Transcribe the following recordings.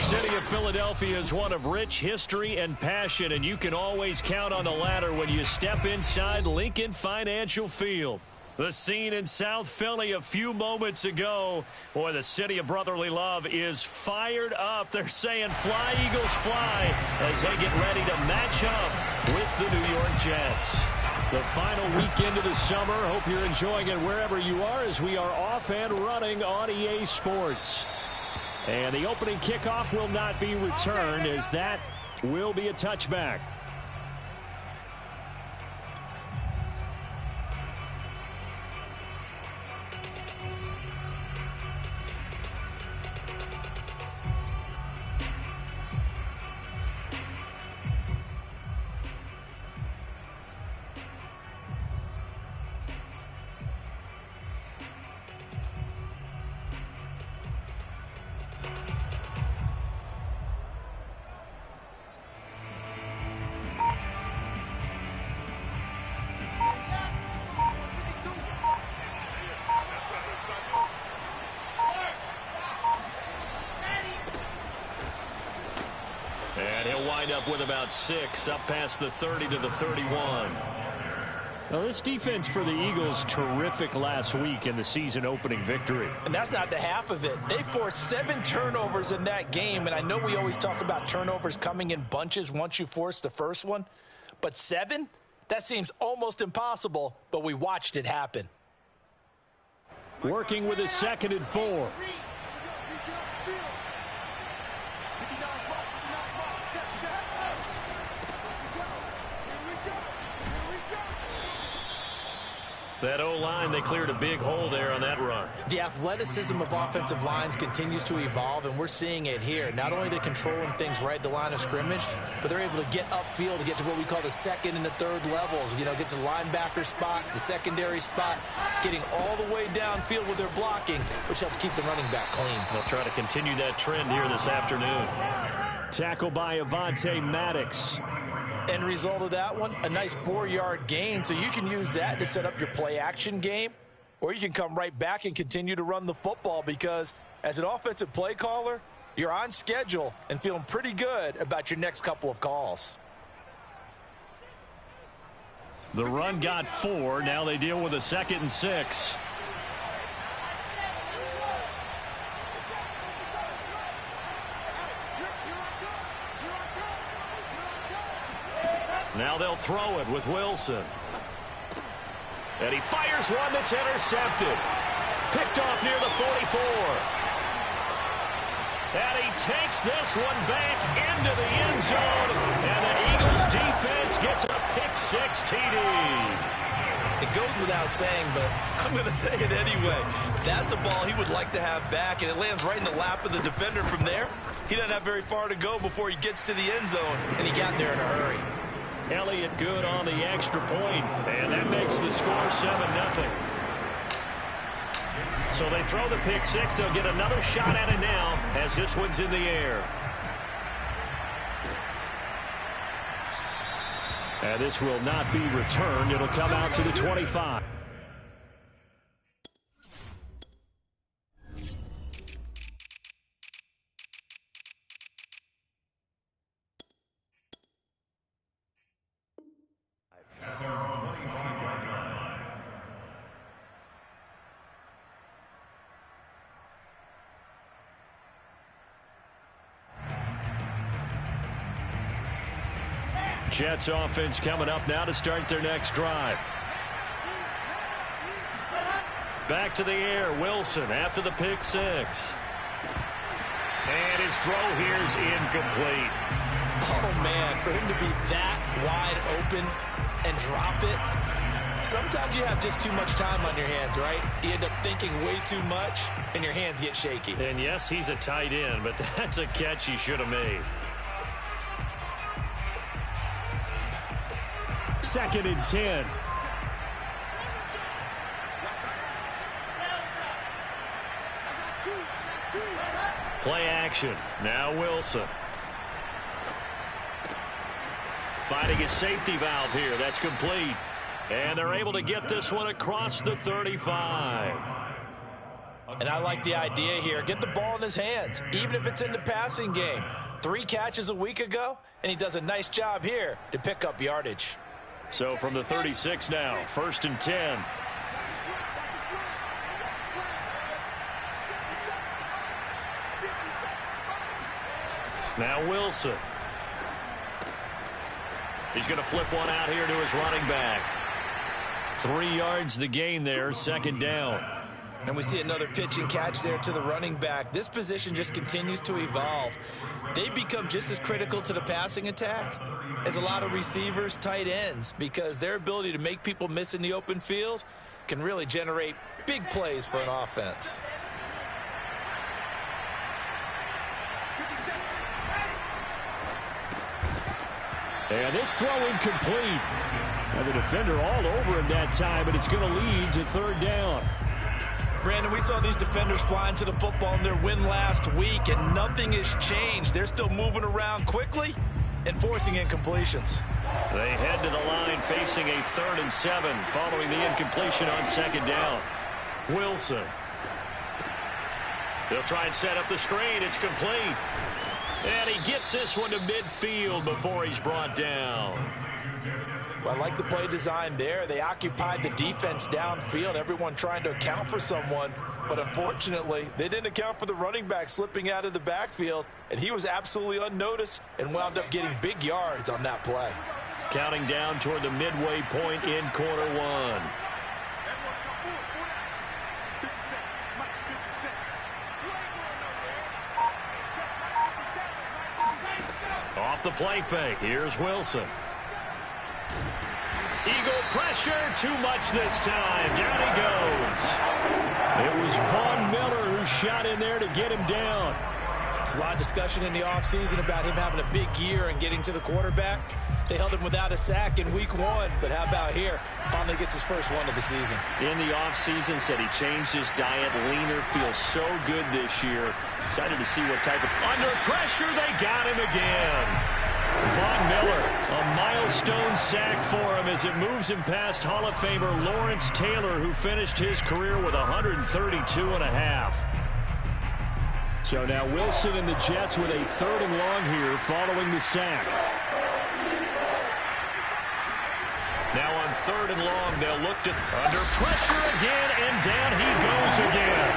city of Philadelphia is one of rich history and passion, and you can always count on the latter when you step inside Lincoln Financial Field. The scene in South Philly a few moments ago. Boy, the city of brotherly love is fired up. They're saying fly, Eagles, fly, as they get ready to match up with the New York Jets. The final weekend of the summer. Hope you're enjoying it wherever you are as we are off and running on EA Sports. And the opening kickoff will not be returned, as that will be a touchback. Up with about 6, up past the 30 to the 31. Now, this defense for the Eagles, terrific last week in the season opening victory. And that's not the half of it. They forced 7 turnovers in that game, and I know we always talk about turnovers coming in bunches once you force the first one, but 7? That seems almost impossible, but we watched it happen. Working with a 2nd and 4. That O-line, they cleared a big hole there on that run. The athleticism of offensive lines continues to evolve, and we're seeing it here. Not only are they controlling things right at the line of scrimmage, but they're able to get upfield to get to what we call the 2nd and the 3rd levels. You know, get to the linebacker spot, the secondary spot, getting all the way downfield with their blocking, which helps keep the running back clean. They'll try to continue that trend here this afternoon. Tackle by Avonte Maddox. End result of that one, a nice 4-yard gain, so you can use that to set up your play-action game, or you can come right back and continue to run the football, because as an offensive play caller, you're on schedule and feeling pretty good about your next couple of calls. The run got 4. Now they deal with a 2nd and 6. Now they'll throw it with Wilson. And he fires one that's intercepted. Picked off near the 44. And he takes this one back into the end zone. And the Eagles defense gets a pick-6 TD. It goes without saying, but I'm going to say it anyway. That's a ball he would like to have back, and it lands right in the lap of the defender from there. He doesn't have very far to go before he gets to the end zone, and he got there in a hurry. Elliott good on the extra point, and that makes the score 7-0. So they throw the pick-6. They'll get another shot at it now as this one's in the air. And this will not be returned. It'll come out to the 25. Jets offense coming up now to start their next drive. Back to the air, Wilson after the pick-6. And his throw here's incomplete. Oh, man, for him to be that wide open and drop it, sometimes you have just too much time on your hands, right? You end up thinking way too much, and your hands get shaky. And, yes, he's a tight end, but that's a catch he should have made. 2nd and 10. Play action. Now Wilson. Finding a safety valve here. That's complete. And they're able to get this one across the 35. And I like the idea here. Get the ball in his hands, even if it's in the passing game. 3 catches a week ago, and he does a nice job here to pick up yardage. So from the 36 now, 1st and 10. Now Wilson. He's going to flip one out here to his running back. 3 yards the gain there, 2nd down. And we see another pitch and catch there to the running back. This position just continues to evolve. They become just as critical to the passing attack as a lot of receivers, tight ends, because their ability to make people miss in the open field can really generate big plays for an offense. And this throw incomplete. And the defender all over him that time, but it's going to lead to 3rd down. Brandon, we saw these defenders flying to the football in their win last week, and nothing has changed. They're still moving around quickly and forcing incompletions. They head to the line facing a 3rd and 7 following the incompletion on 2nd down. Wilson. They'll try and set up the screen. It's complete. And he gets this one to midfield before he's brought down. Well, I like the play design there. They occupied the defense downfield, everyone trying to account for someone. But unfortunately, they didn't account for the running back slipping out of the backfield, and he was absolutely unnoticed and wound up getting big yards on that play. Counting down toward the midway point in quarter 1. Off the play fake, here's Wilson. Eagle pressure, too much this time. Down he goes. It was Von Miller who shot in there to get him down. There's a lot of discussion in the offseason about him having a big year and getting to the quarterback. They held him without a sack in week 1, but how about here? Finally gets his first one of the season. In the offseason, said he changed his diet, leaner, feels so good this year. Excited to see what type of... Under pressure, they got him again. Von Miller, a milestone sack for him as it moves him past Hall of Famer Lawrence Taylor, who finished his career with 132.5. So now Wilson and the Jets with a 3rd and long here following the sack. Now on 3rd and long, they'll look to under pressure again, and down he goes again.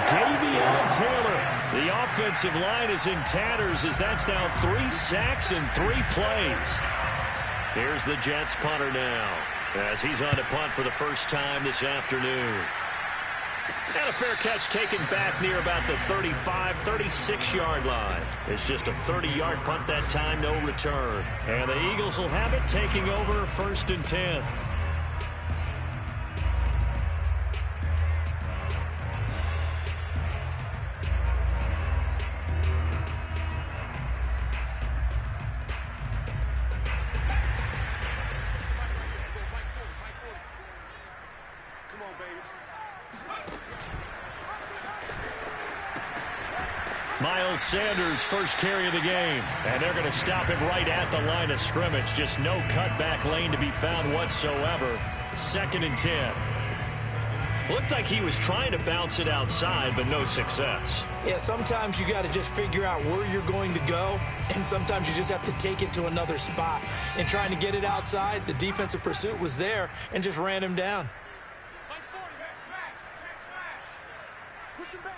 Davion Taylor. The offensive line is in tatters as that's now 3 sacks in 3 plays. Here's the Jets punter now as he's on to punt for the first time this afternoon. And a fair catch taken back near about the 35, 36-yard line. It's just a 30-yard punt that time, no return. And the Eagles will have it taking over 1st and 10. Miles Sanders, first carry of the game. And they're going to stop him right at the line of scrimmage. Just no cutback lane to be found whatsoever. 2nd and 10. Looked like he was trying to bounce it outside, but no success. Yeah, sometimes you got to just figure out where you're going to go, and sometimes you just have to take it to another spot. And trying to get it outside, the defensive pursuit was there and just ran him down. Push him back.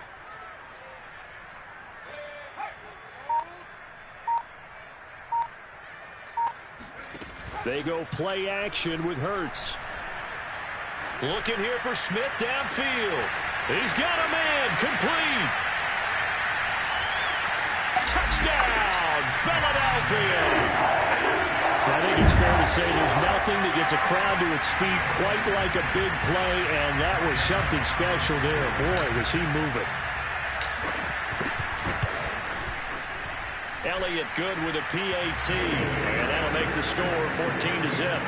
They go play action with Hurts. Looking here for Smith downfield. He's got a man, complete. Touchdown, Philadelphia. I think it's fair to say there's nothing that gets a crowd to its feet quite like a big play, and that was something special there. Boy, was he moving. Elliott good with a PAT, and that'll make the score 14-0.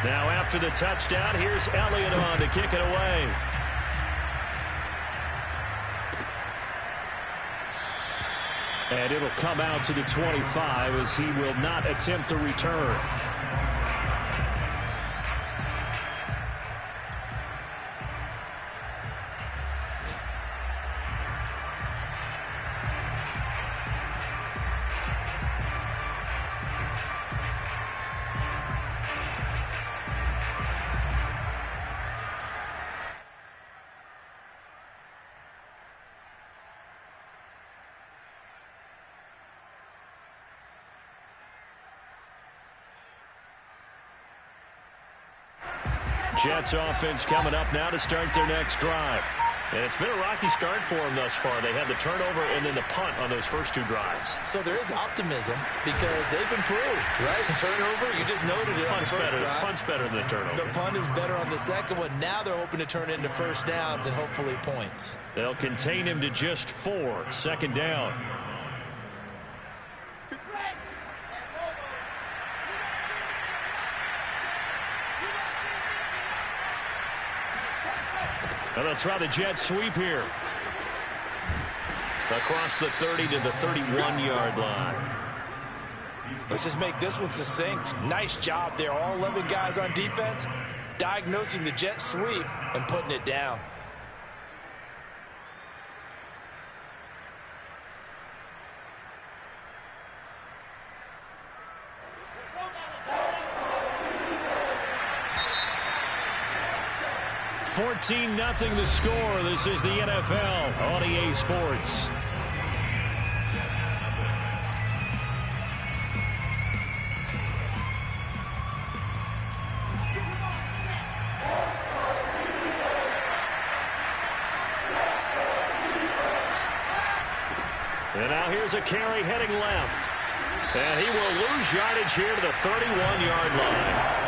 Now after the touchdown, here's Elliott on to kick it away. And it'll come out to the 25 as he will not attempt to return. Jets offense coming up now to start their next drive. And it's been a rocky start for them thus far. They had the turnover and then the punt on those first two drives. So there is optimism because they've improved, right? Turnover, you just noted it. Punt's better than the turnover. The punt is better on the second one. Now they're hoping to turn into first downs and hopefully points. They'll contain him to just 4. Second down. And they'll try the jet sweep here. Across the 30 to the 31-yard line. Let's just make this one succinct. Nice job there. All 11 guys on defense diagnosing the jet sweep and putting it down. Nothing the score. This is the NFL on EA Sports. And now here's a carry heading left. And he will lose yardage here to the 31-yard line.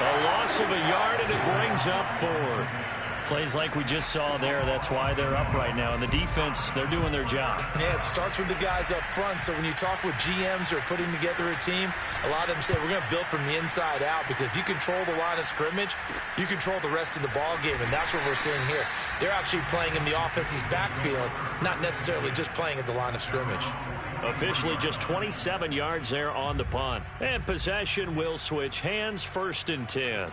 A loss of a yard, and it brings up 4th. Plays like we just saw there. That's why they're up right now. And the defense, they're doing their job. Yeah, it starts with the guys up front. So when you talk with GMs who are putting together a team, a lot of them say we're going to build from the inside out, because if you control the line of scrimmage, you control the rest of the ball game. And that's what we're seeing here. They're actually playing in the offense's backfield, not necessarily just playing at the line of scrimmage. Officially just 27 yards there on the punt. And possession will switch hands, 1st and 10.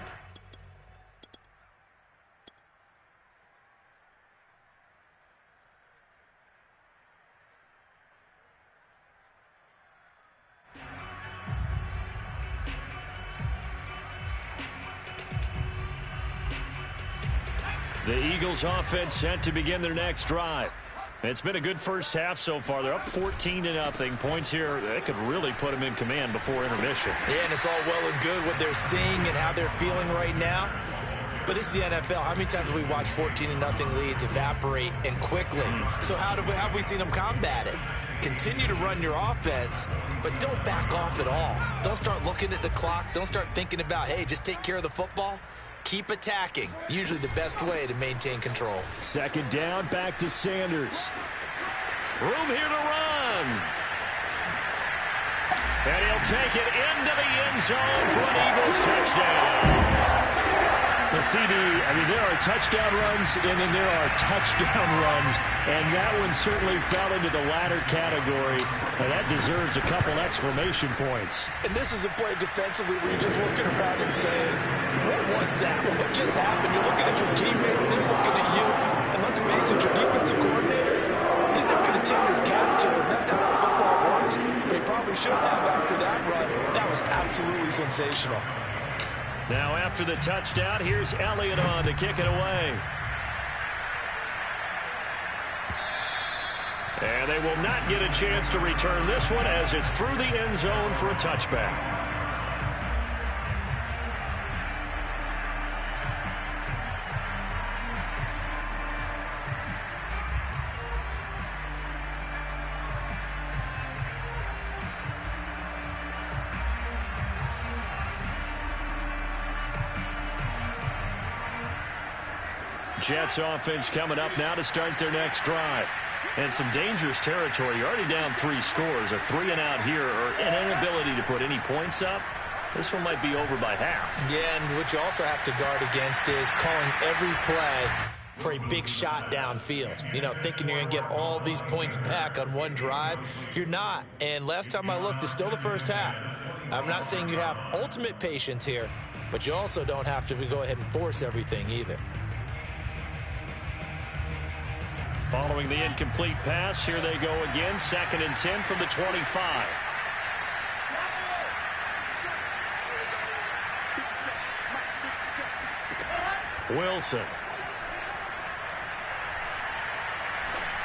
The Eagles offense set to begin their next drive. It's been a good first half so far. They're up 14-0. Points here, they could really put them in command before intermission. Yeah, and it's all well and good what they're seeing and how they're feeling right now. But it's the NFL. How many times have we watched 14-0 leads evaporate and quickly? So how have we seen them combat it? Continue to run your offense, but don't back off at all. Don't start looking at the clock. Don't start thinking about, hey, just take care of the football. Keep attacking. Usually the best way to maintain control. Second down, back to Sanders. Room here to run. And he'll take it into the end zone for an Eagles touchdown. The CD, I mean, there are touchdown runs, and then there are touchdown runs, and that one certainly fell into the latter category, and that deserves a couple exclamation points. And this is a play defensively where you're just looking around and saying, what was that? What just happened? You're looking at your teammates, they're looking at you, and let's face it, your defensive coordinator, he's not going to tip his cap to him. That's not how football works, but he probably should have after that run. That was absolutely sensational. Now after the touchdown, here's Elliott on to kick it away. And they will not get a chance to return this one as it's through the end zone for a touchback. Jets offense coming up now to start their next drive. And some dangerous territory. You're already down 3 scores. A 3-and-out here, or an inability to put any points up. This one might be over by half. Yeah, and what you also have to guard against is calling every play for a big shot downfield. You know, thinking you're going to get all these points back on one drive. You're not. And last time I looked, it's still the first half. I'm not saying you have ultimate patience here, but you also don't have to go ahead and force everything either. Following the incomplete pass, here they go again. 2nd and 10 from the 25. Wilson.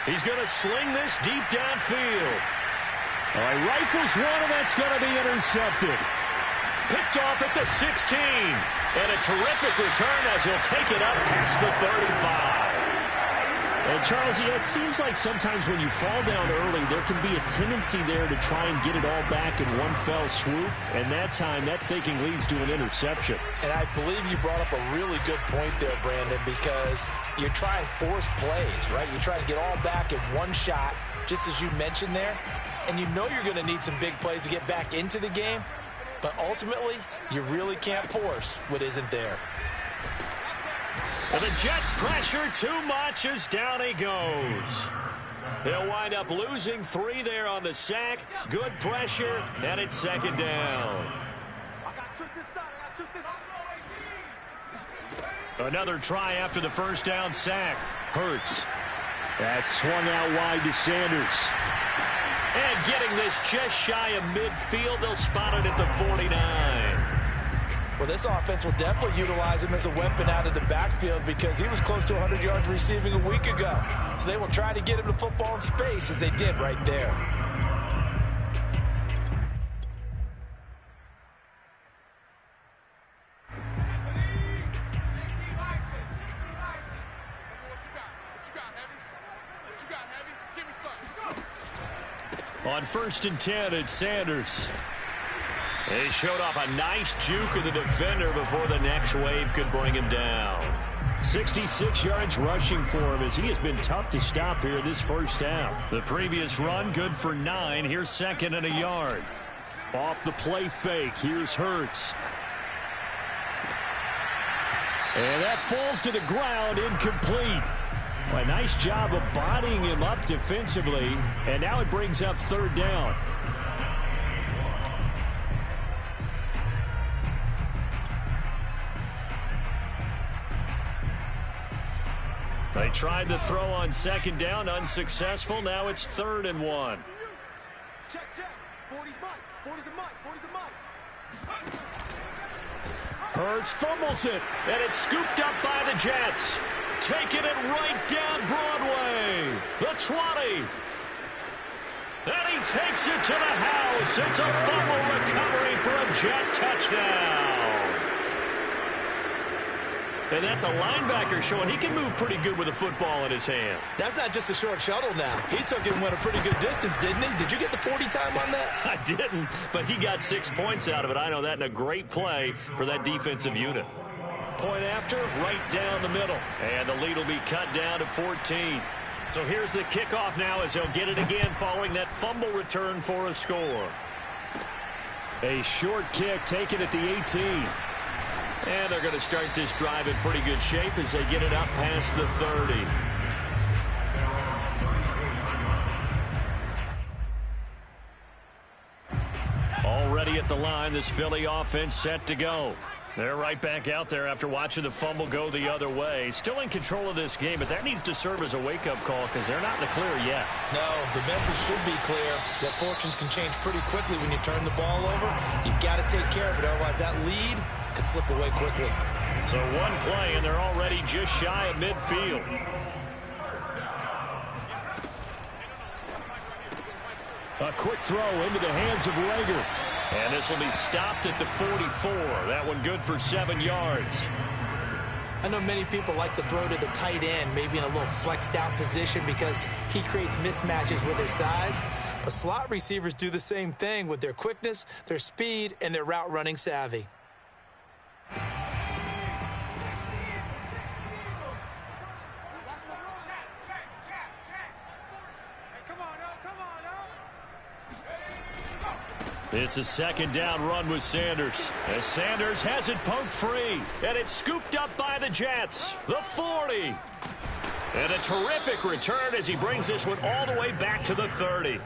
He's going to sling this deep downfield. All right, rifles one, and that's going to be intercepted. Picked off at the 16. And a terrific return as he'll take it up past the 35. And Charles, it seems like sometimes when you fall down early, there can be a tendency there to try and get it all back in one fell swoop. And that time, that thinking leads to an interception. And I believe you brought up a really good point there, Brandon, because you try and force plays, right? You try to get all back in one shot, just as you mentioned there. And you know you're going to need some big plays to get back into the game. But ultimately, you really can't force what isn't there. And the Jets pressure too much as down he goes. They'll wind up losing 3 there on the sack. Good pressure, and it's second down. Another try after the first down sack. Hurts. That's swung out wide to Sanders. And getting this just shy of midfield, they'll spot it at the 49. Well, this offense will definitely utilize him as a weapon out of the backfield because he was close to 100 yards receiving a week ago. So they will try to get him the football in space as they did right there. On 1st and 10, it's Sanders. He showed off a nice juke of the defender before the next wave could bring him down. 66 yards rushing for him as he has been tough to stop here this first half. The previous run good for 9. Here's 2nd and a yard. Off the play fake. Here's Hurts. And that falls to the ground, incomplete. A nice job of bodying him up defensively. And now it brings up 3rd down. They tried the throw on 2nd down, unsuccessful. Now it's 3rd and 1. Check. 40's Mike. 40's the Mike. Hurts fumbles it, and it's scooped up by the Jets. Taking it right down Broadway. The 20. And he takes it to the house. It's a fumble recovery for a Jet touchdown. And that's a linebacker showing he can move pretty good with a football in his hand. That's not just a short shuttle now. He took it and went a pretty good distance, didn't he? Did you get the 40 time on that? I didn't, but he got 6 points out of it. I know that, and a great play for that defensive unit. Point after, right down the middle. And the lead will be cut down to 14. So here's the kickoff now as he'll get it again following that fumble return for a score. A short kick taken at the 18. And they're going to start this drive in pretty good shape as they get it up past the 30. Already at the line, this Philly offense set to go. They're right back out there after watching the fumble go the other way. Still in control of this game, but that needs to serve as a wake-up call because they're not in the clear yet. No, the message should be clear that fortunes can change pretty quickly when you turn the ball over. You've got to take care of it, otherwise that lead could slip away quickly. So one play, and they're already just shy of midfield. A quick throw into the hands of Rager. And this will be stopped at the 44. That one good for 7 yards. I know many people like to throw to the tight end, maybe in a little flexed out position because he creates mismatches with his size. But slot receivers do the same thing with their quickness, their speed, and their route running savvy. It's a 2nd down run with Sanders. As Sanders has it poked free. And it's scooped up by the Jets. The 40. And a terrific return as he brings this one all the way back to the 30.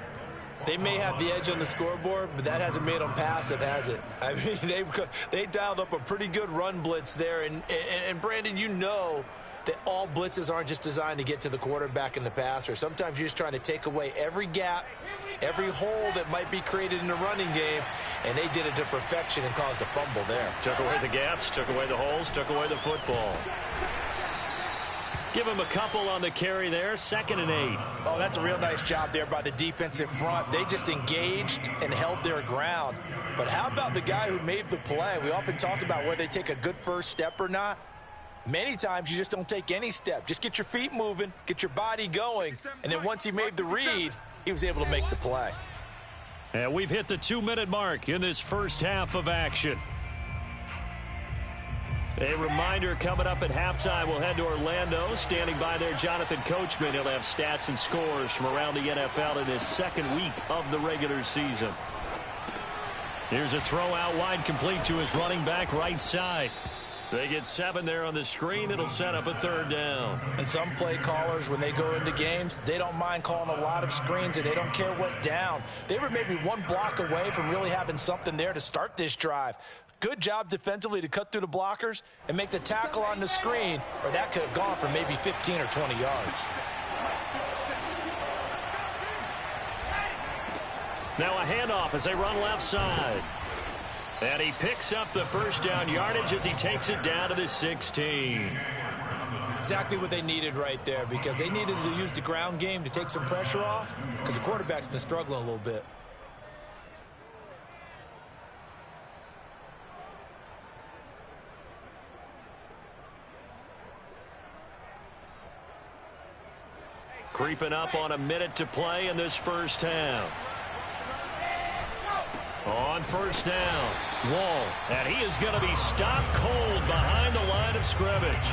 They may have the edge on the scoreboard, but that hasn't made them passive, has it? I mean, they dialed up a pretty good run blitz there. And Brandon, you know that all blitzes aren't just designed to get to the quarterback in the passer. Sometimes you're just trying to take away every gap, every hole that might be created in the running game, and they did it to perfection and caused a fumble there. Took away the gaps, took away the holes, took away the football. Give him a couple on the carry there, 2nd and 8. Oh, that's a real nice job there by the defensive front. They just engaged and held their ground. But how about the guy who made the play? We often talk about whether they take a good first step or not. Many times you just don't take any step. Just get your feet moving, get your body going, and then once he made the read, he was able to make the play. And we've hit the 2-minute mark in this first half of action. A reminder, coming up at halftime, we'll head to Orlando. Standing by there, Jonathan Coachman. He'll have stats and scores from around the NFL in his 2nd week of the regular season. Here's a throw out wide, complete to his running back right side. They get 7 there on the screen. It'll set up a 3rd down. And some play callers, when they go into games, they don't mind calling a lot of screens, and they don't care what down. They were maybe 1 block away from really having something there to start this drive. Good job defensively to cut through the blockers and make the tackle on the screen, or that could have gone for maybe 15 or 20 yards. Now a handoff as they run left side. And he picks up the 1st down yardage as he takes it down to the 16. Exactly what they needed right there, because they needed to use the ground game to take some pressure off, because the quarterback's been struggling a little bit. Creeping up on a minute to play in this first half. On 1st down, Wall, and he is going to be stopped cold behind the line of scrimmage.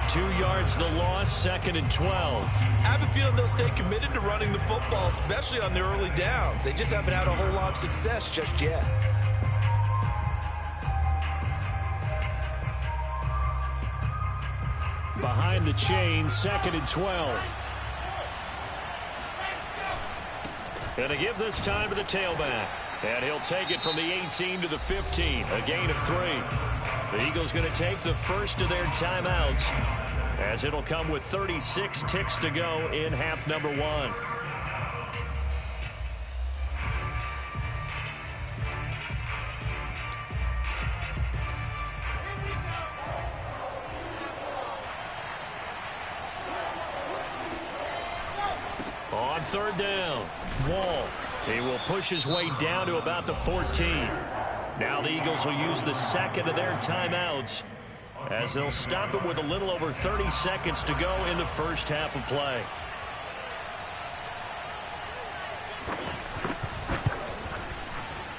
2 yards the loss, 2nd and 12. I have a feeling they'll stay committed to running the football, especially on their early downs. They just haven't had a whole lot of success just yet. Behind the chain, 2nd and 12. And to give this time to the tailback. And he'll take it from the 18 to the 15, a gain of 3. The Eagles going to take the first of their timeouts, as it'll come with 36 ticks to go in half number 1. On 3rd down, Wall. He will push his way down to about the 14. Now the Eagles will use the 2nd of their timeouts, as they'll stop it with a little over 30 seconds to go in the first half of play.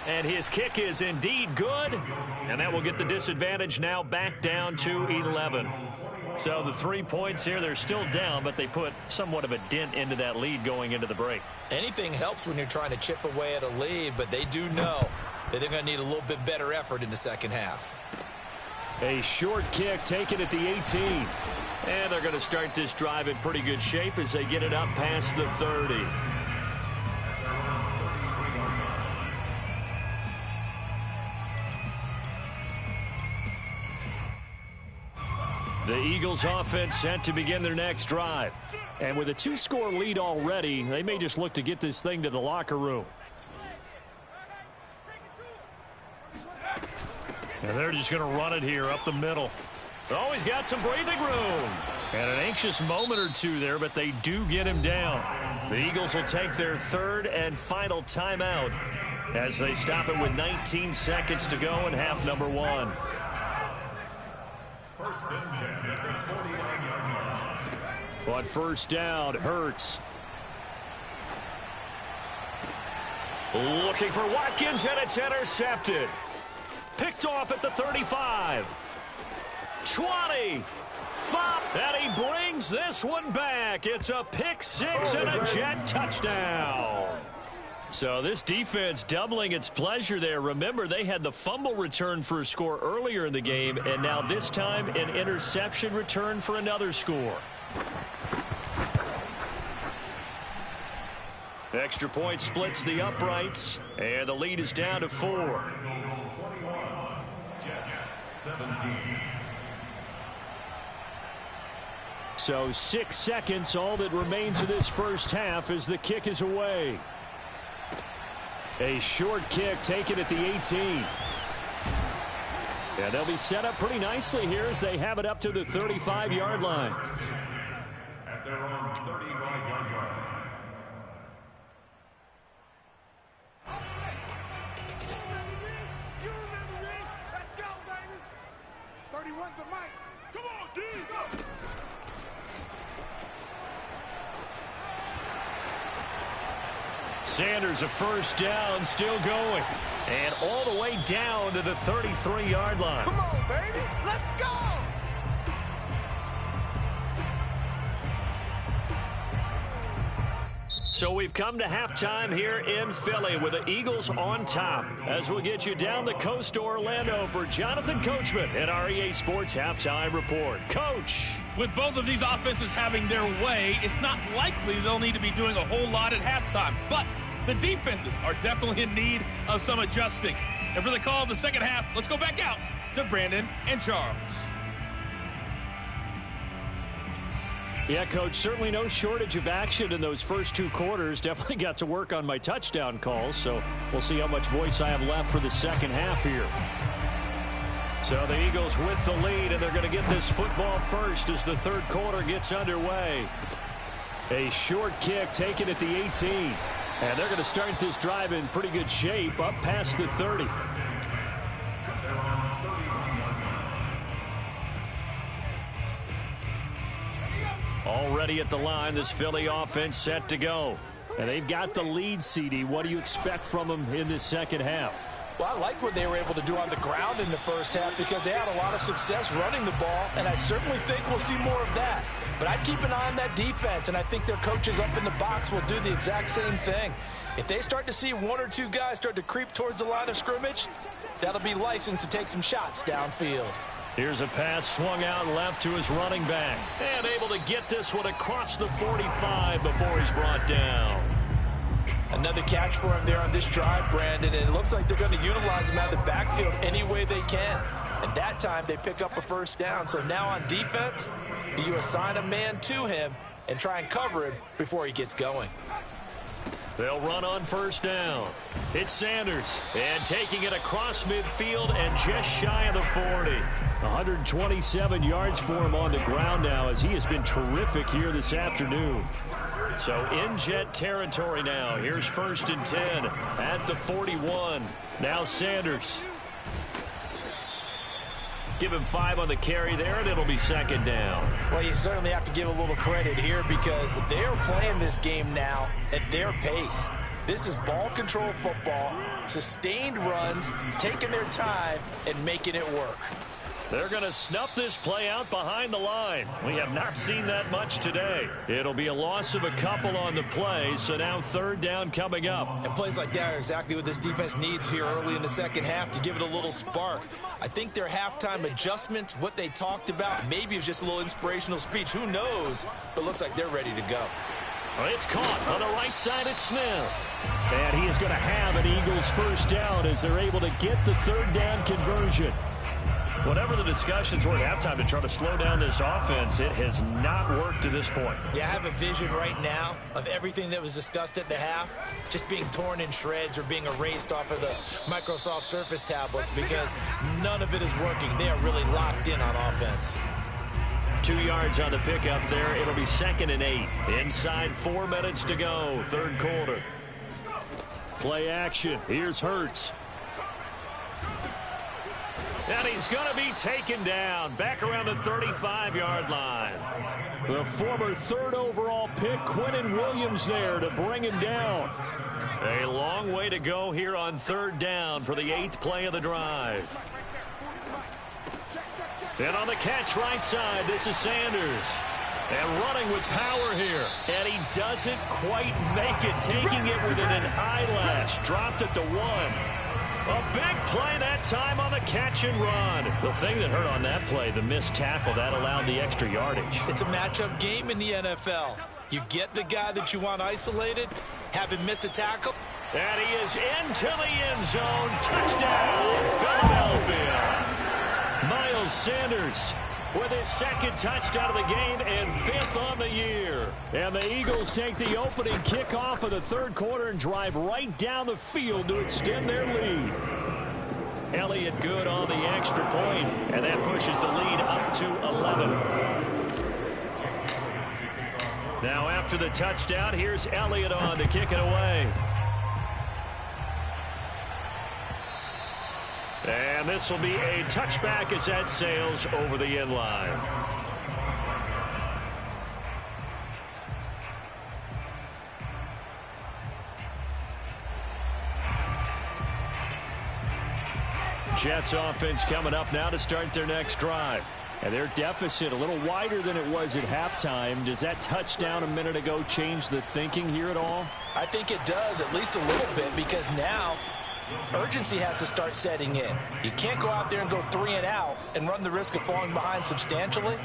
And his kick is indeed good, and that will get the disadvantage now back down to 11. So the 3 points here, they're still down, but they put somewhat of a dent into that lead going into the break. Anything helps when you're trying to chip away at a lead, but they do know that they're going to need a little bit better effort in the second half. A short kick taken at the 18. And they're going to start this drive in pretty good shape as they get it up past the 30. The Eagles offense set to begin their next drive. And with a 2-score lead already, they may just look to get this thing to the locker room. And they're just going to run it here up the middle. Oh, he's got some breathing room. And an anxious moment or two there, but they do get him down. The Eagles will take their 3rd and final timeout as they stop it with 19 seconds to go in half number 1. But 1st down, Hurts. Looking for Watkins, and it's intercepted. Picked off at the 35. 20. 5. And he brings this one back. It's a pick 6 and a Jet touchdown. So this defense doubling its pleasure there. Remember, they had the fumble return for a score earlier in the game, and now this time an interception return for another score. Extra point splits the uprights, and the lead is down to 4. So 6 seconds, all that remains of this first half as the kick is away. A short kick taken at the 18. Yeah, they'll be set up pretty nicely here as they have it up to the 35-yard line. their own 35-yard line. You remember me? Let's go, baby. 31's the mic. Come on, D. Go. Sanders, a first down, still going. And all the way down to the 33-yard line. Come on, baby. Let's go. So we've come to halftime here in Philly with the Eagles on top. As we'll get you down the coast to Orlando for Jonathan Coachman at our EA Sports Halftime Report. Coach. With both of these offenses having their way, it's not likely they'll need to be doing a whole lot at halftime. But the defenses are definitely in need of some adjusting. And for the call of the second half, let's go back out to Brandon and Charles. Yeah, Coach, certainly no shortage of action in those first two quarters. Definitely got to work on my touchdown calls, so we'll see how much voice I have left for the second half here. So the Eagles with the lead, and they're going to get this football first as the third quarter gets underway. A short kick taken at the 18. And they're going to start this drive in pretty good shape up past the 30. Already at the line, this Philly offense set to go. And they've got the lead, CD. What do you expect from them in this second half? Well, I like what they were able to do on the ground in the first half because they had a lot of success running the ball, and I certainly think we'll see more of that. But I'd keep an eye on that defense, and I think their coaches up in the box will do the exact same thing. If they start to see one or two guys start to creep towards the line of scrimmage, that'll be licensed to take some shots downfield. Here's a pass swung out left to his running back. And able to get this one across the 45 before he's brought down. Another catch for him there on this drive, Brandon, and it looks like they're going to utilize him out of the backfield any way they can. And that time they pick up a first down. So now on defense, you assign a man to him and try and cover him before he gets going. They'll run on first down. It's Sanders, and taking it across midfield and just shy of the 40. 127 yards for him on the ground now as he has been terrific here this afternoon. So in Jet territory now. Here's 1st and 10 at the 41. Now Sanders. Give him 5 on the carry there, and it'll be second down. Well, you certainly have to give a little credit here because they are playing this game now at their pace. This is ball control football, sustained runs, taking their time, and making it work. They're going to snuff this play out behind the line. We have not seen that much today. It'll be a loss of a couple on the play, so now third down coming up. And plays like that are exactly what this defense needs here early in the second half to give it a little spark. I think their halftime adjustments, what they talked about, maybe it was just a little inspirational speech. Who knows? But looks like they're ready to go. It's caught on the right side at Smith. And he is going to have an Eagles first down as they're able to get the third down conversion. Whatever the discussions were at halftime to try to slow down this offense, it has not worked to this point. Yeah, I have a vision right now of everything that was discussed at the half just being torn in shreds or being erased off of the Microsoft Surface tablets because none of it is working. They are really locked in on offense. 2 yards on the pickup there. It'll be 2nd and 8. Inside 4 minutes to go, third quarter. Play action. Here's Hurts. And he's going to be taken down back around the 35-yard line. The former 3rd overall pick, Quinnen Williams, there to bring him down. A long way to go here on third down for the 8th play of the drive. And on the catch right side, this is Sanders. And running with power here. And he doesn't quite make it, taking it within an eyelash. Dropped at the 1. A big play that time on the catch and run. The thing that hurt on that play, the missed tackle, that allowed the extra yardage. It's a matchup game in the NFL. You get the guy that you want isolated, have him miss a tackle. And he is into the end zone. Touchdown, Philadelphia. Miles Sanders with his 2nd touchdown of the game and 5th on the year. And the Eagles take the opening kickoff of the third quarter and drive right down the field to extend their lead. Elliott good on the extra point, and that pushes the lead up to 11. Now after the touchdown, here's Elliott on to kick it away. And this will be a touchback as that sails over the end line. Jets offense coming up now to start their next drive. And their deficit a little wider than it was at halftime. Does that touchdown a minute ago change the thinking here at all? I think it does, at least a little bit, because now urgency has to start setting in. You can't go out there and go 3 and out and run the risk of falling behind substantially,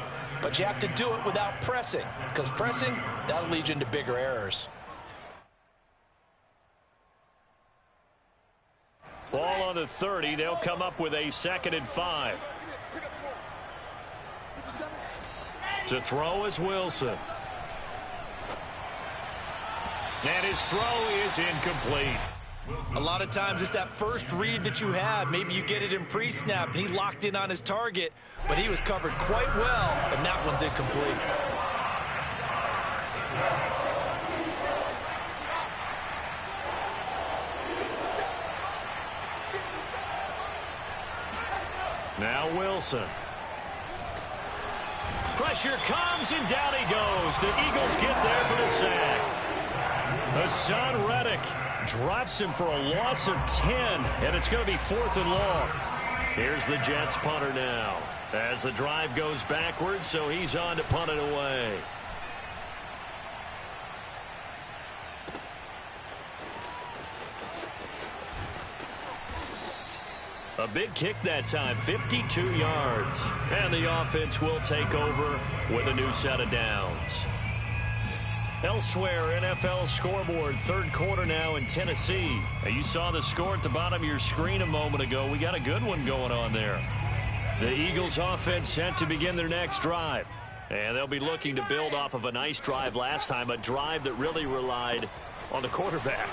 but you have to do it without pressing, because pressing, that'll lead you into bigger errors. Ball on the 30. They'll come up with a 2nd and 5. To throw is Wilson. And his throw is incomplete. A lot of times it's that first read that you have. Maybe you get it in pre-snap, and he locked in on his target, but he was covered quite well, and that one's incomplete. Now Wilson. Pressure comes, and down he goes. The Eagles get there for the sack. Hassan Reddick drops him for a loss of 10, and it's going to be 4th and long. Here's the Jets punter now as the drive goes backwards, so he's on to punt it away. A big kick that time, 52 yards. And the offense will take over with a new set of downs. Elsewhere, NFL scoreboard, 3rd quarter now in Tennessee. You saw the score at the bottom of your screen a moment ago. We got a good one going on there. The Eagles offense set to begin their next drive. And they'll be looking to build off of a nice drive last time, a drive that really relied on the quarterback.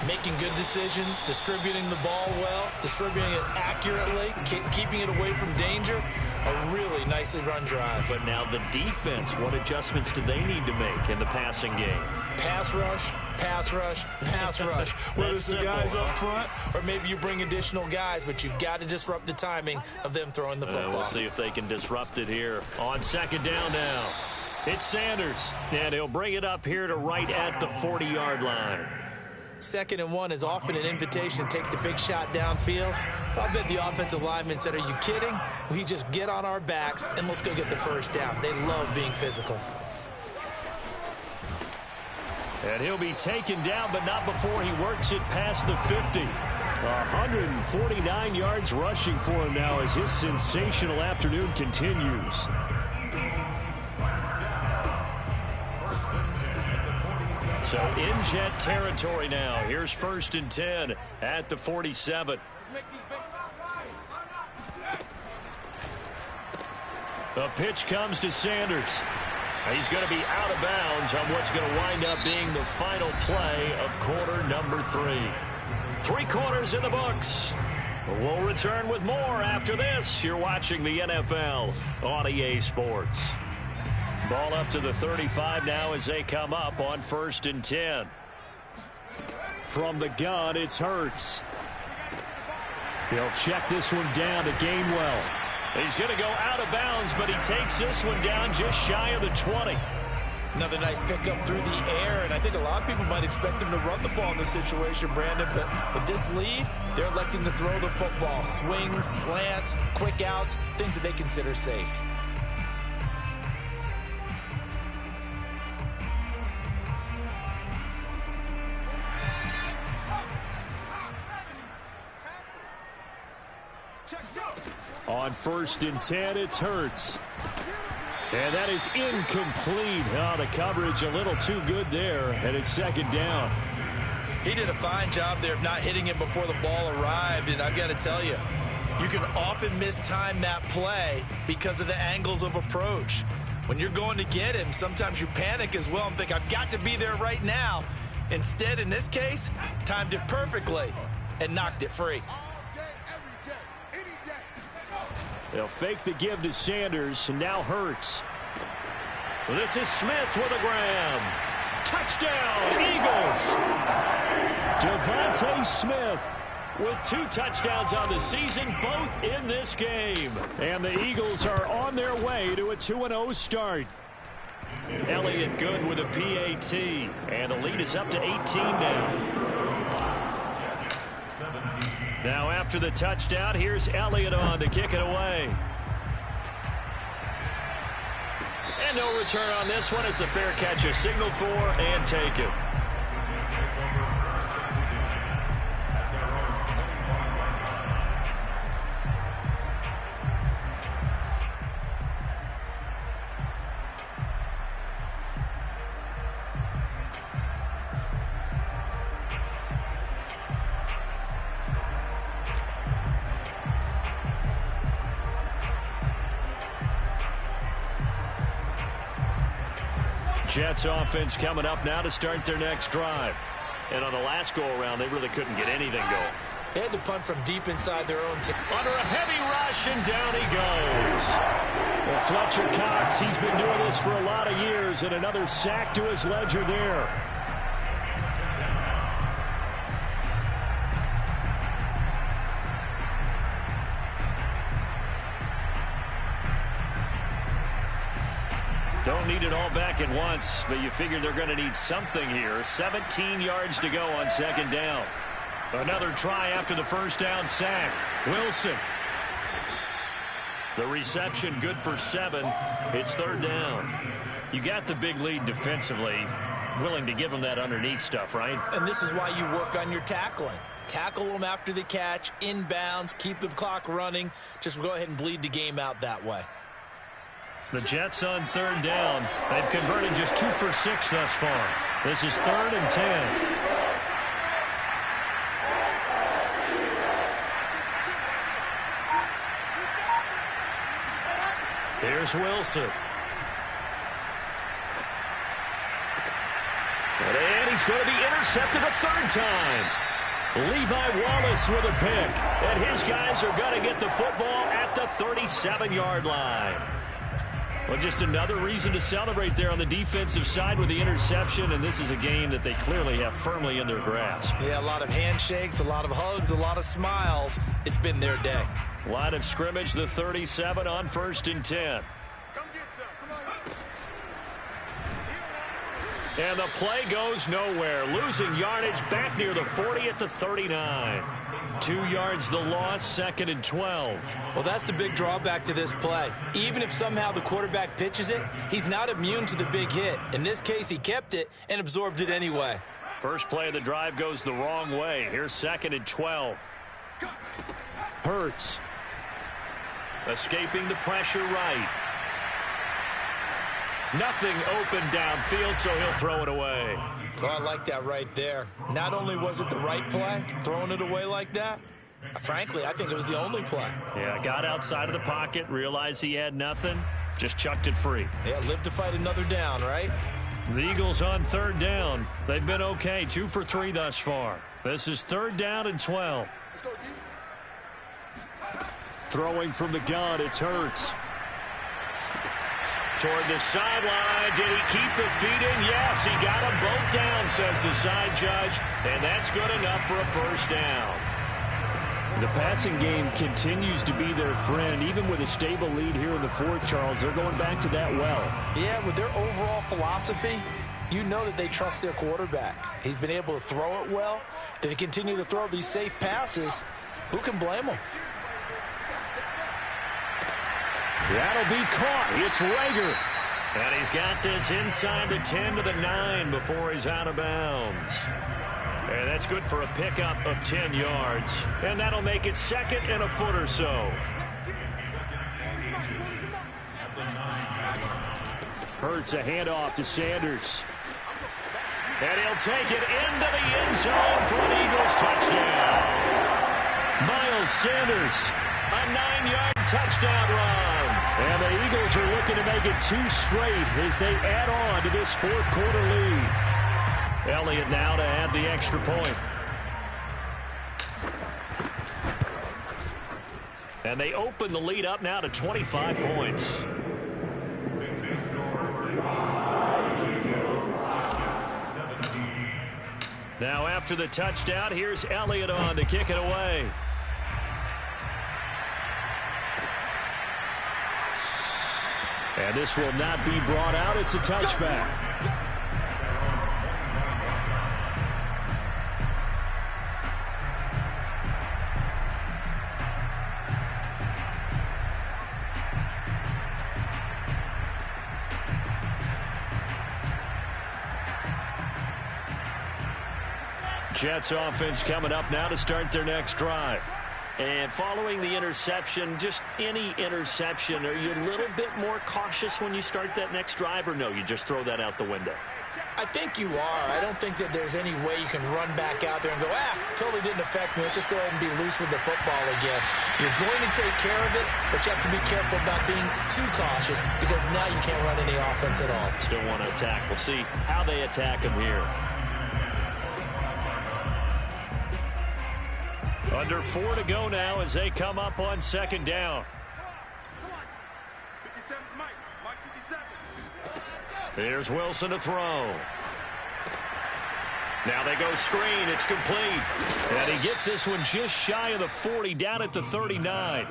Making good decisions, distributing the ball well, distributing it accurately, keeping it away from danger. A really nicely run drive. But now the defense, what adjustments do they need to make in the passing game? Pass rush, pass rush, pass rush. Whether it's the guys up front or maybe you bring additional guys, but you've got to disrupt the timing of them throwing the football. We'll see if they can disrupt it here on 2nd down now. It's Sanders, and he'll bring it up here to right at the 40-yard line. 2nd and 1 is often an invitation to take the big shot downfield. I bet the offensive lineman said, are you kidding? We just get on our backs and let's go get the 1st down. They love being physical. And he'll be taken down, but not before he works it past the 50. 149 yards rushing for him now as his sensational afternoon continues. So in Jet territory now. Here's 1st and 10 at the 47. The pitch comes to Sanders. He's going to be out of bounds on what's going to wind up being the final play of quarter number 3. 3 quarters in the books. We'll return with more after this. You're watching the NFL on EA Sports. Ball up to the 35 now as they come up on 1st and 10. From the gun, it's Hurts. He'll check this one down to Gainwell. He's going to go out of bounds, but he takes this one down just shy of the 20. Another nice pickup through the air, and I think a lot of people might expect him to run the ball in this situation, Brandon, but with this lead, they're electing to throw the football. Swings, slants, quick outs, things that they consider safe. On 1st and 10, it's Hurts. And that is incomplete. Oh, the coverage a little too good there, and it's 2nd down. He did a fine job there of not hitting him before the ball arrived, and I've got to tell you, you can often mistime that play because of the angles of approach. When you're going to get him, sometimes you panic as well and think, I've got to be there right now. Instead, in this case, timed it perfectly and knocked it free. They'll fake the give to Sanders, and now Hurts. This is Smith with a grab. Touchdown, Eagles. DeVonta Smith with 2 touchdowns on the season, both in this game. And the Eagles are on their way to a 2-0 start. Elliott good with a PAT. And the lead is up to 18 now. Now after the touchdown, here's Elliott on to kick it away. And no return on this one as the fair catch is signaled for and taken. Jets offense coming up now to start their next drive. And on the last go-around, they really couldn't get anything going. They had to punt from deep inside their own team. Under a heavy rush, and down he goes. Well, Fletcher Cox, he's been doing this for a lot of years, and another sack to his ledger there. Don't need it all back at once, but you figure they're going to need something here. 17 yards to go on second down. Another try after the first down sack. Wilson. The reception good for 7. It's third down. You got the big lead defensively. Willing to give them that underneath stuff, right? And this is why you work on your tackling. Tackle them after the catch, inbounds, keep the clock running. Just go ahead and bleed the game out that way. The Jets on third down. They've converted just 2 for 6 thus far. This is 3rd and 10. Here's Wilson. And he's going to be intercepted a 3rd time. Levi Wallace with a pick. And his guys are going to get the football at the 37-yard line. Well, just another reason to celebrate there on the defensive side with the interception, and this is a game that they clearly have firmly in their grasp. Yeah, a lot of handshakes, a lot of hugs, a lot of smiles. It's been their day. Line of scrimmage, the 37 on 1st and 10. And the play goes nowhere. Losing yardage back near the 40 at the 39. 2 yards the loss, 2nd and 12. Well, that's the big drawback to this play. Even if somehow the quarterback pitches it, he's not immune to the big hit. In this case, he kept it and absorbed it anyway. First play of the drive goes the wrong way. Here's 2nd and 12. Hurts. Escaping the pressure right. Nothing open downfield, so he'll throw it away. Oh, I like that right there. Not only was it the right play, throwing it away like that, frankly, I think it was the only play. Yeah, got outside of the pocket, realized he had nothing, just chucked it free. Yeah, live to fight another down, right? The Eagles on third down. They've been okay, 2 for 3 thus far. This is 3rd down and 12. Throwing from the gun, it's Hurts. Toward the sideline. Did he keep the feet in? Yes, he got them both down, says the side judge. And that's good enough for a first down. The passing game continues to be their friend. Even with a stable lead here in the 4th, Charles, they're going back to that well. Yeah, with their overall philosophy, you know that they trust their quarterback. He's been able to throw it well. They continue to throw these safe passes. Who can blame them? That'll be caught. It's Rager. And he's got this inside the 10 to the 9 before he's out of bounds. And that's good for a pickup of 10 yards. And that'll make it 2nd and a foot or so. Hurts a handoff to Sanders. And he'll take it into the end zone for an Eagles touchdown. Miles Sanders, a 9-yard touchdown run. And the Eagles are looking to make it 2 straight as they add on to this 4th quarter lead. Elliott now to add the extra point. And they open the lead up now to 25 points. Now after the touchdown, here's Elliott on to kick it away. And this will not be brought out. It's a touchback. Jets offense coming up now to start their next drive. And following the interception, just any interception, are you a little bit more cautious when you start that next drive, or no, you just throw that out the window? I think you are. I don't think that there's any way you can run back out there and go, totally didn't affect me. Let's just go ahead and be loose with the football again. You're going to take care of it, but you have to be careful about being too cautious because now you can't run any offense at all. Still want to attack. We'll see how they attack him here. Under 4 to go now as they come up on second down. 57 Mike. Mike 57. Here's Wilson to throw. Now they go screen. It's complete. And he gets this one just shy of the 40, down at the 39.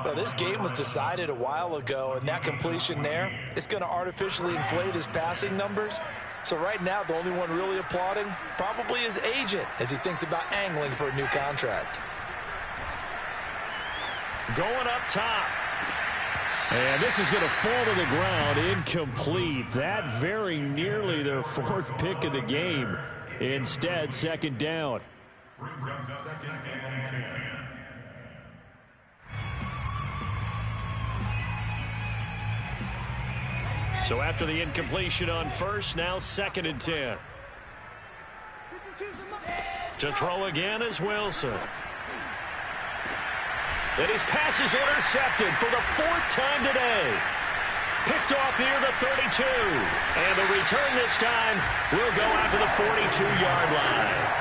Well, this game was decided a while ago, and that completion there is going to artificially inflate his passing numbers. So right now, the only one really applauding probably his agent as he thinks about angling for a new contract. Going up top. And this is going to fall to the ground, incomplete. That very nearly their 4th pick of the game. Instead, second down. Brings up second and 10. So after the incompletion on first, now second and 10. To throw again is Wilson. And his pass is intercepted for the 4th time today. Picked off near the 32. And the return this time will go out to the 42-yard line.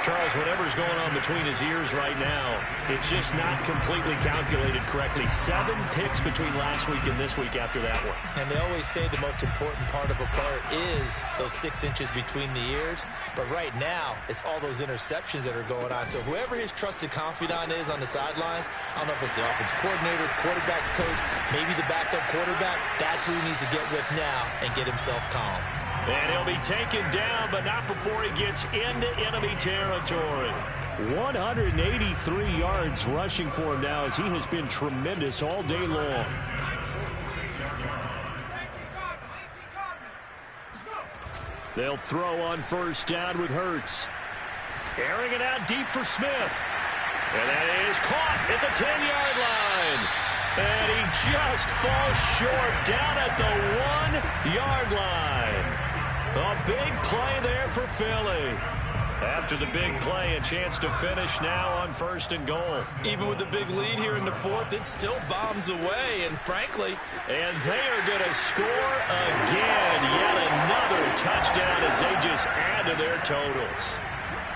Charles, whatever's going on between his ears right now, it's just not completely calculated correctly. 7 picks between last week and this week after that one. And they always say the most important part of a player is those 6 inches between the ears. But right now, it's all those interceptions that are going on. So whoever his trusted confidant is on the sidelines, I don't know if it's the offense coordinator, quarterback's coach, maybe the backup quarterback, that's who he needs to get with now and get himself calm. And he'll be taken down, but not before he gets into enemy territory. 183 yards rushing for him now as he has been tremendous all day long. They'll throw on first down with Hurts. Airing it out deep for Smith. And that is caught at the 10-yard line. And he just falls short down at the 1-yard line. A big play there for Philly. After the big play, a chance to finish now on 1st and goal. Even with the big lead here in the 4th, it still bombs away, and frankly... And they are going to score again. Yet another touchdown as they just add to their totals.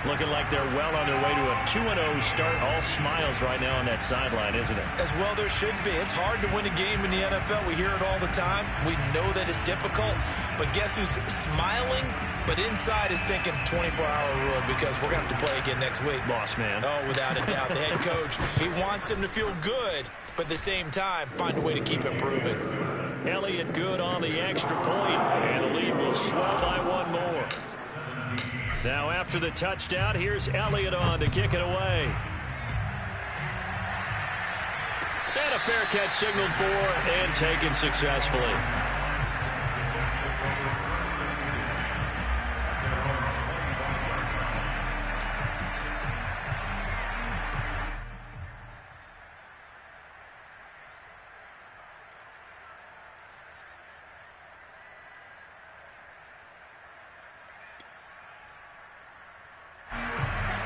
Looking like they're well on their way to a 2-0 start. All smiles right now on that sideline, isn't it? As well there should be. It's hard to win a game in the NFL. We hear it all the time. We know that it's difficult. But guess who's smiling? But inside is thinking 24-hour rule because we're going to have to play again next week. Boss man. Oh, without a doubt. The head coach, he wants them to feel good, but at the same time, find a way to keep improving. Elliott good on the extra point, and the lead will swell by 1 more. Now after the touchdown, here's Elliott on to kick it away. And a fair catch signaled for and taken successfully.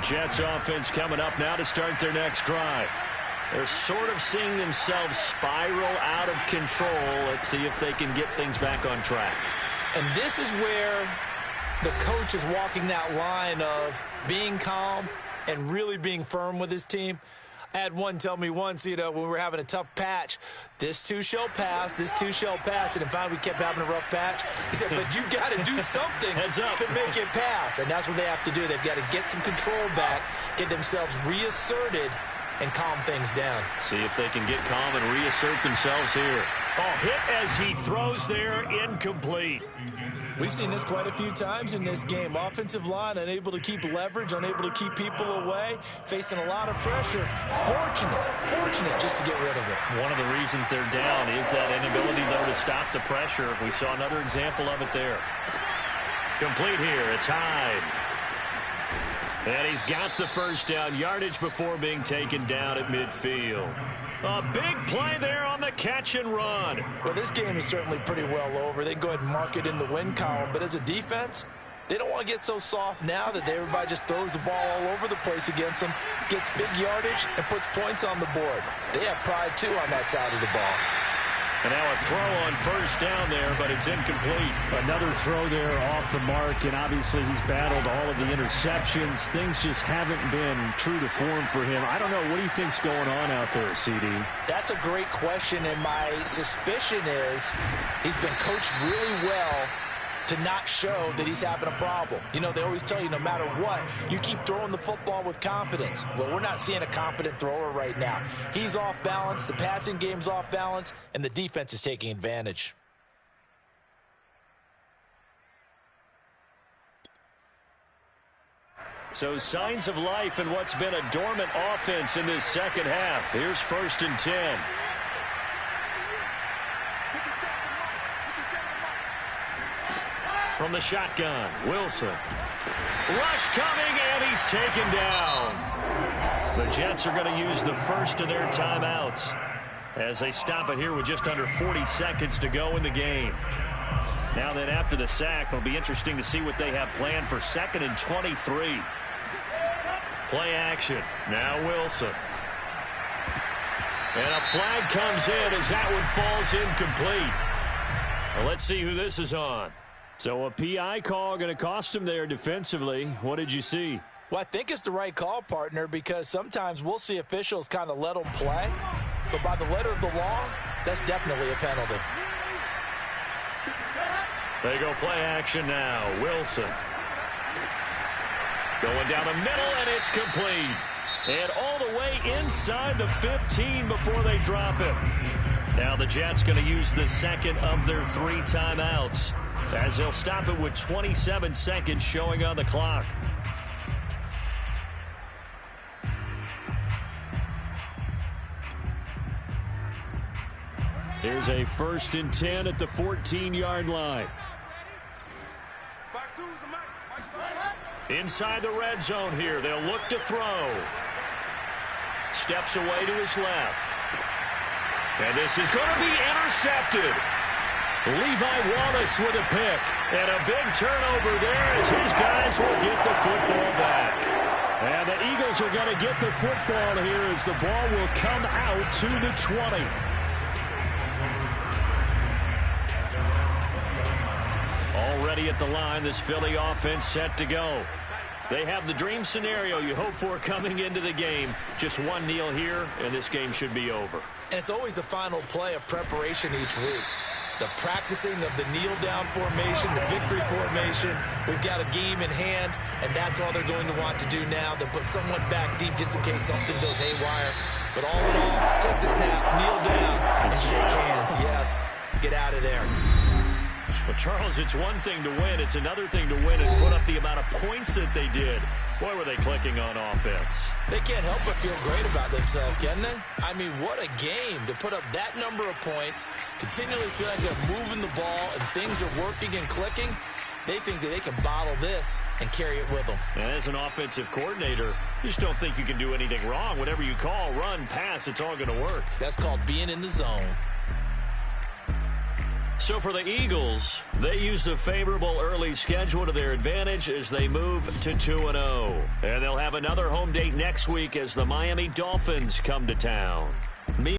Jets offense coming up now to start their next drive. They're sort of seeing themselves spiral out of control. Let's see if they can get things back on track. And this is where the coach is walking that line of being calm and really being firm with his team. I had one tell me once, when we were having a tough patch, this too shall pass, this too shall pass. And then finally we kept having a rough patch. He said, but you got to do something to make it pass. And that's what they have to do. They've got to get some control back, get themselves reasserted, and calm things down. See if they can get calm and reassert themselves here. Oh, hit as he throws there, incomplete. We've seen this quite a few times in this game. Offensive line unable to keep leverage, unable to keep people away, facing a lot of pressure. Fortunate just to get rid of it. One of the reasons they're down is that inability, though, to stop the pressure. We saw another example of it there. Complete here. It's Hyde. And he's got the first down, yardage before being taken down at midfield. A big play there on the catch and run. Well, this game is certainly pretty well over. They can go ahead and mark it in the win column. But as a defense, they don't want to get so soft now that everybody just throws the ball all over the place against them, gets big yardage, and puts points on the board. They have pride, too, on that side of the ball. And now a throw on first down there, but it's incomplete. Another throw there off the mark, and obviously he's battled all of the interceptions. Things just haven't been true to form for him. I don't know. What do you think's going on out there, CD? That's a great question, and my suspicion is he's been coached really well to not show that he's having a problem. They always tell you no matter what, you keep throwing the football with confidence. Well, we're not seeing a confident thrower right now. He's off balance, the passing game's off balance, and the defense is taking advantage. So signs of life in what's been a dormant offense in this second half. Here's 1st and 10. From the shotgun, Wilson. Rush coming, and he's taken down. The Jets are going to use the first of their timeouts as they stop it here with just under 40 seconds to go in the game. Now then, after the sack, it'll be interesting to see what they have planned for 2nd and 23. Play action. Now Wilson. And a flag comes in as that one falls incomplete. Well, let's see who this is on. So a PI call going to cost him there defensively. What did you see? Well, I think it's the right call, partner, because sometimes we'll see officials kind of let them play. But by the letter of the law, that's definitely a penalty. They go play action now. Wilson. Going down the middle, and it's complete. And all the way inside the 15 before they drop it. Now the Jets going to use the second of their 3 timeouts, as they'll stop it with 27 seconds showing on the clock. Here's a 1st and 10 at the 14-yard line. Inside the red zone here. They'll look to throw. Steps away to his left. And this is going to be intercepted. Levi Wallace with a pick. And a big turnover there as his guys will get the football back. And the Eagles are going to get the football here as the ball will come out to the 20. Already at the line, this Philly offense set to go. They have the dream scenario you hope for coming into the game. Just one kneel here, and this game should be over. And it's always the final play of preparation each week. The practicing of the kneel-down formation, the victory formation. We've got a game in hand, and that's all they're going to want to do now. They'll put someone back deep just in case something goes haywire. But all in all, take the snap, kneel down, and shake hands. Yes, get out of there. Well, Charles, it's one thing to win. It's another thing to win and put up the amount of points that they did. Boy, were they clicking on offense. They can't help but feel great about themselves, can they? I mean, what a game to put up that number of points, continually feel like they're moving the ball and things are working and clicking. They think that they can bottle this and carry it with them. And as an offensive coordinator, you just don't think you can do anything wrong. Whatever you call, run, pass, it's all going to work. That's called being in the zone. So for the Eagles, they use the favorable early schedule to their advantage as they move to 2-0. And they'll have another home date next week as the Miami Dolphins come to town.